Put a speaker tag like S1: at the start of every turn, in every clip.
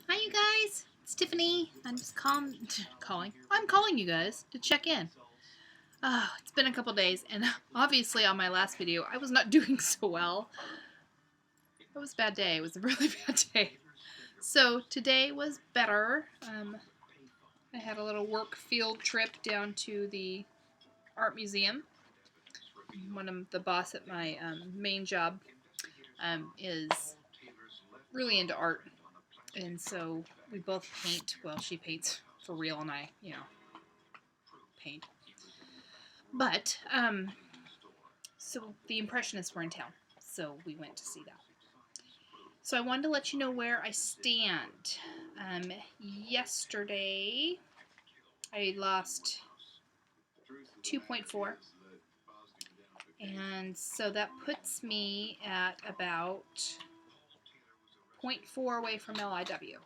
S1: Hi, you guys. It's Tiffany. I'm just calling. I'm calling you guys to check in. It's been a couple days, and obviously on my last video, I was not doing so well. It was a bad day. It was a really bad day. So today was better. I had a little work field trip down to the art museum. One of the boss at my main job is really into art, and so we both paint. Well, she paints for real, and I, paint. But so the Impressionists were in town, so we went to see that. So I wanted to let you know where I stand. Yesterday, I lost 2.4, and so that puts me at about 0.4 away from LIW.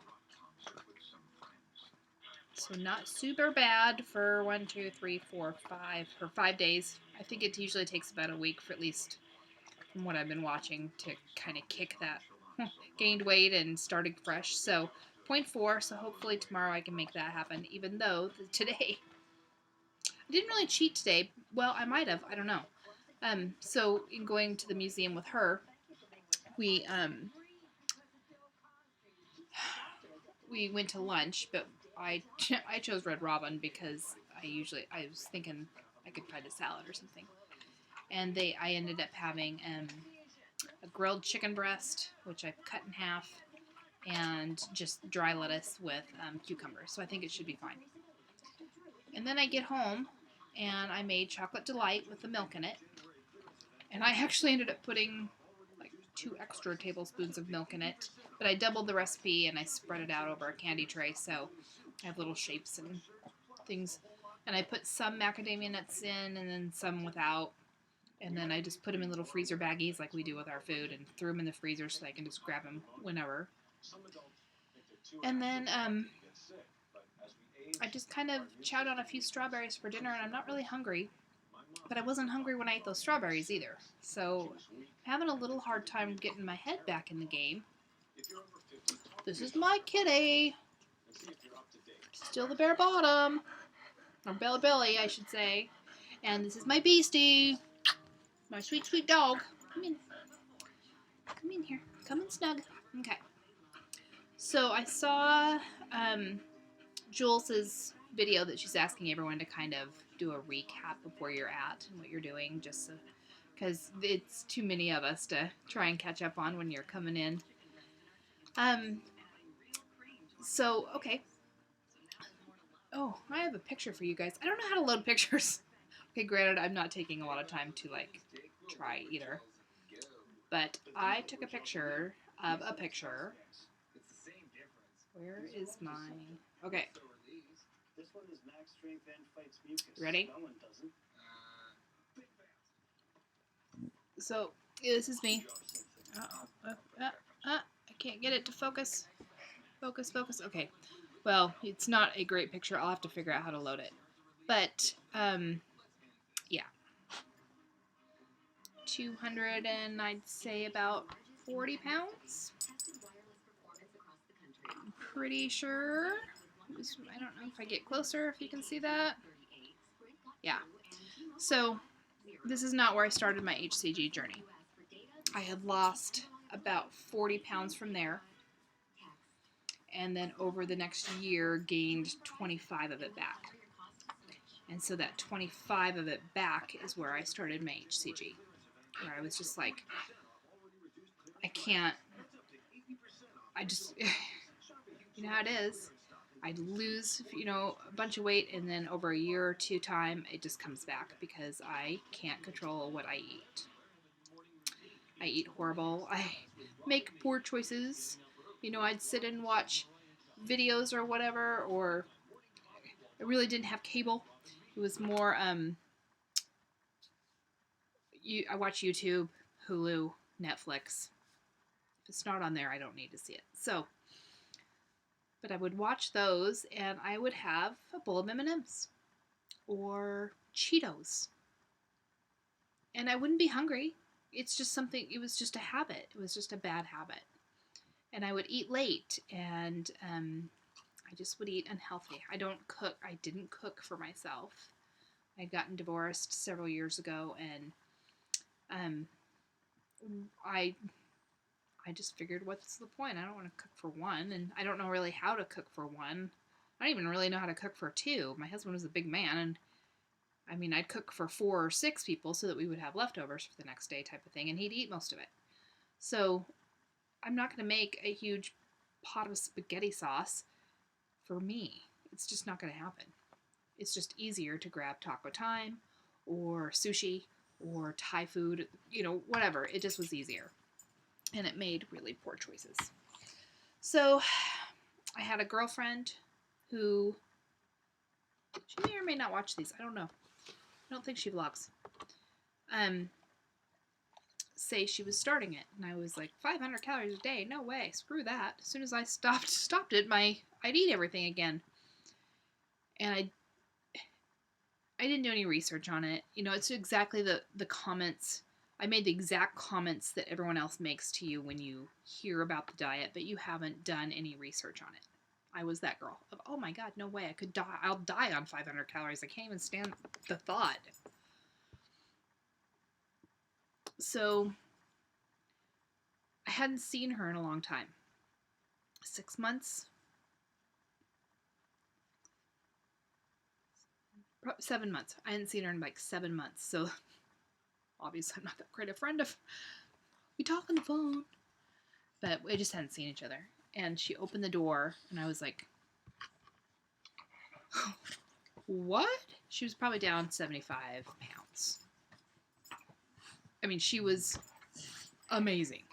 S1: So not super bad for 1, 2, 3, 4, 5 for 5 days. I think it usually takes about a week for at least from what I've been watching to kind of kick that gained weight and starting fresh. So 0.4, so hopefully tomorrow I can make that happen, even though today I didn't really cheat today. Well, I might have, I don't know. So in going to the museum with her, we went to lunch, but I chose Red Robin because I was thinking I could find a salad or something, and I ended up having a grilled chicken breast, which I cut in half, and just dry lettuce with cucumbers. So I think it should be fine. And then I get home, and I made chocolate delight with the milk in it. And I actually ended up putting like 2 extra tablespoons of milk in it. But I doubled the recipe, and I spread it out over a candy tray, so I have little shapes and things. And I put some macadamia nuts in, and then some without. And then I just put them in little freezer baggies like we do with our food, and threw them in the freezer so I can just grab them whenever. And then I just kind of chowed on a few strawberries for dinner, and I'm not really hungry. But I wasn't hungry when I ate those strawberries either. So I'm having a little hard time getting my head back in the game. This is my kitty. Still the bare bottom. Or belly, I should say. And this is my beastie. My sweet, sweet dog. Come in. Come in here. Come in snug. Okay. So I saw Jules's video that she's asking everyone to kind of do a recap of where you're at and what you're doing, just because it's too many of us to try and catch up on when you're coming in. So, okay. Oh, I have a picture for you guys. I don't know how to load pictures. Okay, granted, I'm not taking a lot of time to, try either. But I took a picture of a picture. Where is mine? Okay. Ready? So, this is me. I can't get it to focus. Focus. Okay. Well, it's not a great picture. I'll have to figure out how to load it. But, yeah. 200 and I'd say about 40 pounds. I'm pretty sure. I don't know if I get closer, if you can see that. Yeah. So, this is not where I started my HCG journey. I had lost about 40 pounds from there, and then over the next year gained 25 of it back. And so that 25 of it back is where I started my HCG, where I was just like, I just, you know how it is. I'd lose, a bunch of weight, and then over a year or two time, it just comes back because I can't control what I eat. I eat horrible. I make poor choices. I'd sit and watch videos or whatever, or I really didn't have cable. It was more, I watch YouTube, Hulu, Netflix. If it's not on there, I don't need to see it. So, but I would watch those, and I would have a bowl of M&Ms or Cheetos, and I wouldn't be hungry. It's just something. It was just a habit. It was just a bad habit, and I would eat late, and I just would eat unhealthy. I didn't cook for myself. I'd gotten divorced several years ago, and I just figured, what's the point? I don't want to cook for one, and I don't know really how to cook for one. I don't even really know how to cook for two. My husband was a big man, and I mean, I'd cook for 4 or 6 people so that we would have leftovers for the next day type of thing, and he'd eat most of it. So I'm not going to make a huge pot of spaghetti sauce for me. It's just not going to happen. It's just easier to grab taco time or sushi or Thai food, whatever. It just was easier. And it made really poor choices. So I had a girlfriend who, she may or may not watch these. I don't know. I don't think she vlogs. Say she was starting it, and I was like, 500 calories a day? No way. Screw that. As soon as I stopped it, I'd eat everything again. And I didn't do any research on it. It's exactly the comments. I made the exact comments that everyone else makes to you when you hear about the diet, but you haven't done any research on it. I was that girl of, oh my God, no way. I could die. I'll die on 500 calories. I can't even stand the thought. So I hadn't seen her in a long time. 6 months? 7 months. I hadn't seen her in like 7 months. So obviously I'm not that great a friend of, we talk on the phone. But we just hadn't seen each other. And she opened the door, and I was like, what? She was probably down 75 pounds. I mean, she was amazing.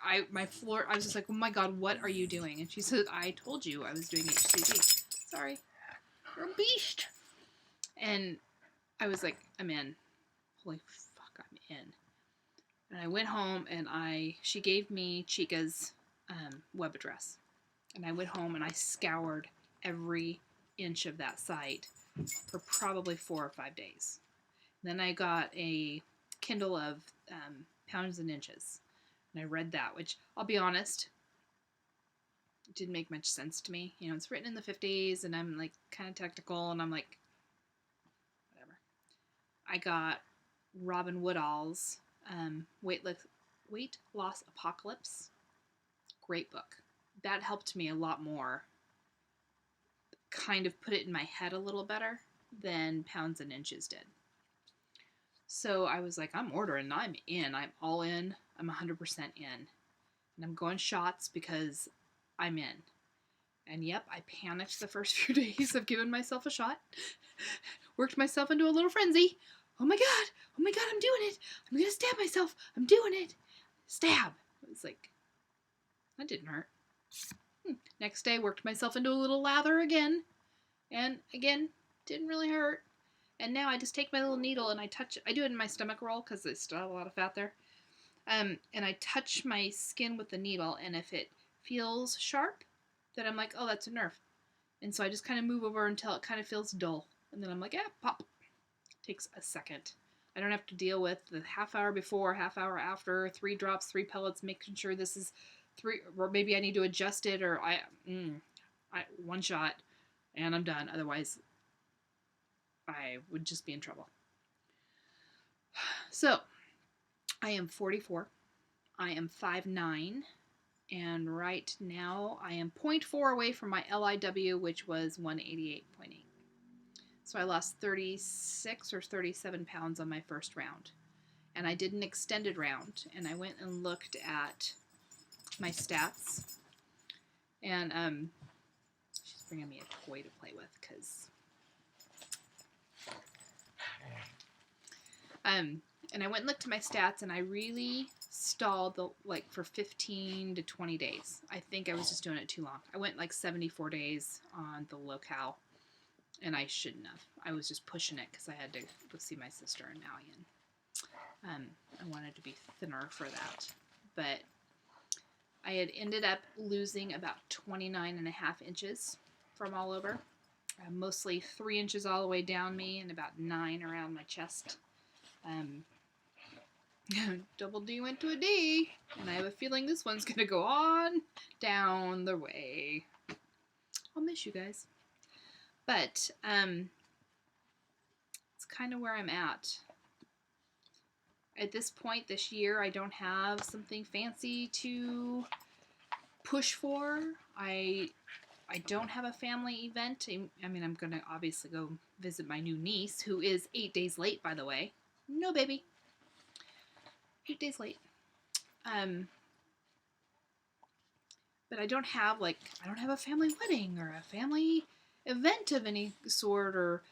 S1: I was just like, oh my God, what are you doing? And she said, I told you I was doing HCG. Sorry. You're a beast. And I was like, I'm in. Holy fuck, I'm in. And I went home, and she gave me Chica's web address. And I went home, and I scoured every inch of that site for probably 4 or 5 days. Then I got a Kindle of pounds and inches. And I read that, which, I'll be honest, didn't make much sense to me. It's written in the 50s, and I'm like kind of technical, and I'm like, whatever. I got Robin Woodall's Weight Loss Apocalypse. Great book. That helped me a lot more. Kind of put it in my head a little better than Pounds and Inches did. So I was like, I'm ordering. I'm in. I'm all in. I'm 100% in. And I'm going shots because I'm in. And yep, I panicked the first few days of giving myself a shot. Worked myself into a little frenzy. Oh my God, I'm doing it. I'm going to stab myself. I'm doing it. Stab. It was like, that didn't hurt. Next day, worked myself into a little lather again. And again, didn't really hurt. And now I just take my little needle and I do it in my stomach roll because I still have a lot of fat there. And I touch my skin with the needle, and if it feels sharp, then I'm like, oh, that's a nerve. And so I just kind of move over until it kind of feels dull. And then I'm like, pop. Takes a second. I don't have to deal with the half hour before, half hour after, 3 drops, 3 pellets, making sure this is 3, or maybe I need to adjust it, or one shot, and I'm done. Otherwise, I would just be in trouble. So, I am 44. I am 5'9", and right now I am 0.4 away from my LIW, which was 188.8. So I lost 36 or 37 pounds on my first round. And I did an extended round, and I went and looked at my stats. And she's bringing me a toy to play with, because and I went and looked at my stats, and I really stalled for 15 to 20 days. I think I was just doing it too long. I went 74 days on the low-cal, and I shouldn't have. I was just pushing it because I had to go see my sister in Maui, and I wanted to be thinner for that. But I had ended up losing about 29.5 inches from all over. Mostly 3 inches all the way down me and about 9 around my chest. Double D went to a D, and I have a feeling this one's gonna go on down the way. I'll miss you guys. But, it's kind of where I'm at. At this point this year, I don't have something fancy to push for. I don't have a family event. I mean, I'm going to obviously go visit my new niece, who is 8 days late, by the way. No, baby. 8 days late. But I don't have, like, I don't have a family wedding or a family event of any sort, or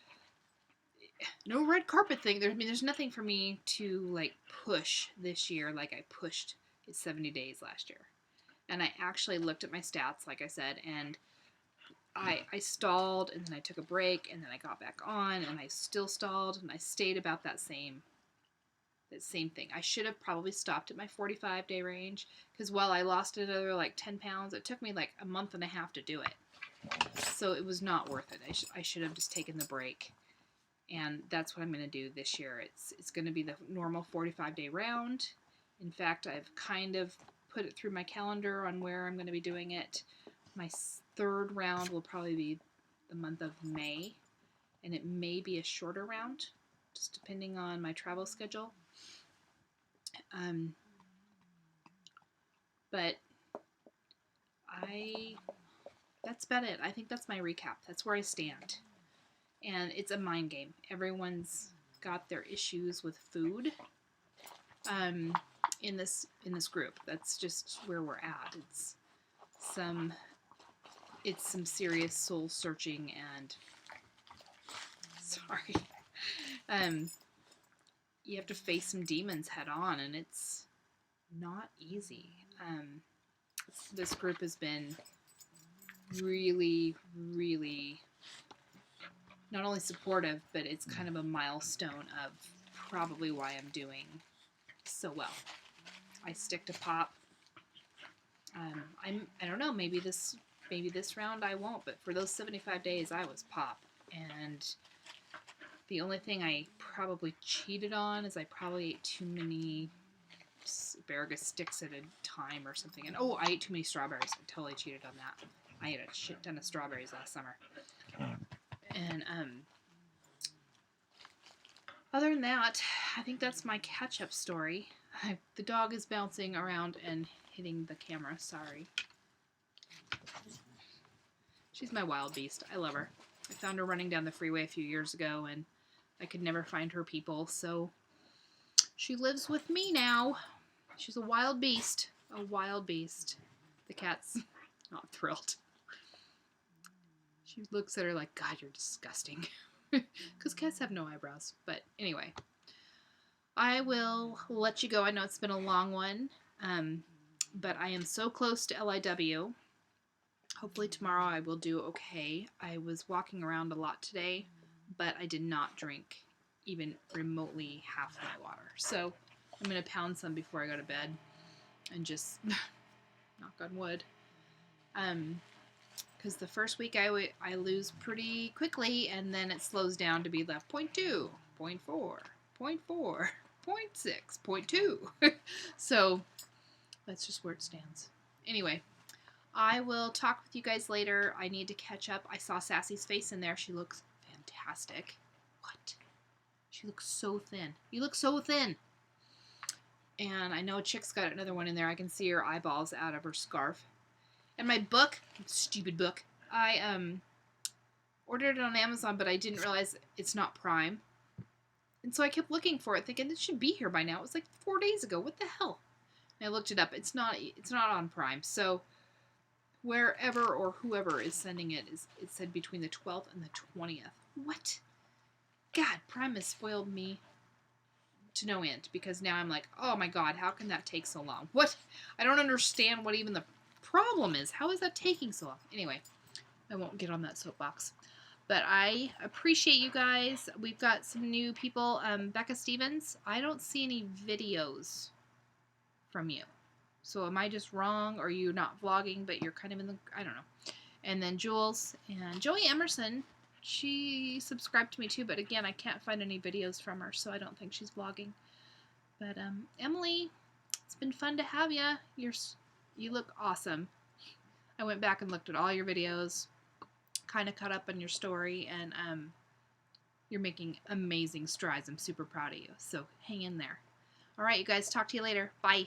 S1: no red carpet thing. There's nothing for me to, like, push this year like I pushed 70 days last year. And I actually looked at my stats, like I said, and I stalled, and then I took a break, and then I got back on, and I still stalled, and I stayed about that same thing. I should have probably stopped at my 45-day range, because while I lost another, like, 10 pounds, it took me, like, a month and a half to do it. So it was not worth it. I should have just taken the break. And that's what I'm going to do this year. It's going to be the normal 45-day round. In fact, I've kind of put it through my calendar on where I'm going to be doing it. My third round will probably be the month of May, and it may be a shorter round, just depending on my travel schedule. But that's about it. I think that's my recap. That's where I stand. And it's a mind game. Everyone's got their issues with food in this group. That's just where we're at. It's some serious soul searching and sorry. You have to face some demons head on, and it's not easy. This group has been really, really not only supportive, but it's kind of a milestone of probably why I'm doing so well. I stick to pop. I don't know, maybe this round I won't, but for those 75 days I was pop. And the only thing I probably cheated on is I probably ate too many asparagus sticks at a time or something. And I ate too many strawberries. I totally cheated on that. I ate a shit ton of strawberries last summer. And other than that, I think that's my catch-up story. The dog is bouncing around and hitting the camera. Sorry. She's my wild beast. I love her. I found her running down the freeway a few years ago, and I could never find her people, so she lives with me now. She's a wild beast. A wild beast. The cat's not thrilled. She looks at her like, God, you're disgusting. Because cats have no eyebrows. But anyway, I will let you go. I know it's been a long one. But I am so close to LIW. Hopefully tomorrow I will do okay. I was walking around a lot today, but I did not drink even remotely half my water. So I'm going to pound some before I go to bed and just knock on wood. Because the first week I lose pretty quickly, and then it slows down to be left 0.2, 0.4, 0.4, 0.6, 0.2. So that's just where it stands. Anyway, I will talk with you guys later. I need to catch up. I saw Sassy's face in there. She looks fantastic. What? She looks so thin. You look so thin. And I know Chick's got another one in there. I can see her eyeballs out of her scarf. And my book, stupid book, I ordered it on Amazon, but I didn't realize it's not Prime. And so I kept looking for it, thinking this should be here by now. It was like 4 days ago. What the hell? And I looked it up. It's not on Prime. So wherever or whoever is sending it said between the 12th and the 20th. What? God, Prime has spoiled me to no end, because now I'm like, oh my God, how can that take so long? What? I don't understand what even the problem is. How is that taking so long? Anyway, I won't get on that soapbox. But I appreciate you guys. We've got some new people. Becca Stevens, I don't see any videos from you. So am I just wrong, or you're not vlogging, but you're kind of in the, I don't know. And then Jules and Joey Emerson, she subscribed to me too, but again, I can't find any videos from her, so I don't think she's vlogging. But Emily, it's been fun to have you. You look awesome. I went back and looked at all your videos, kind of caught up on your story, and you're making amazing strides. I'm super proud of you. So hang in there. All right, you guys, talk to you later. Bye.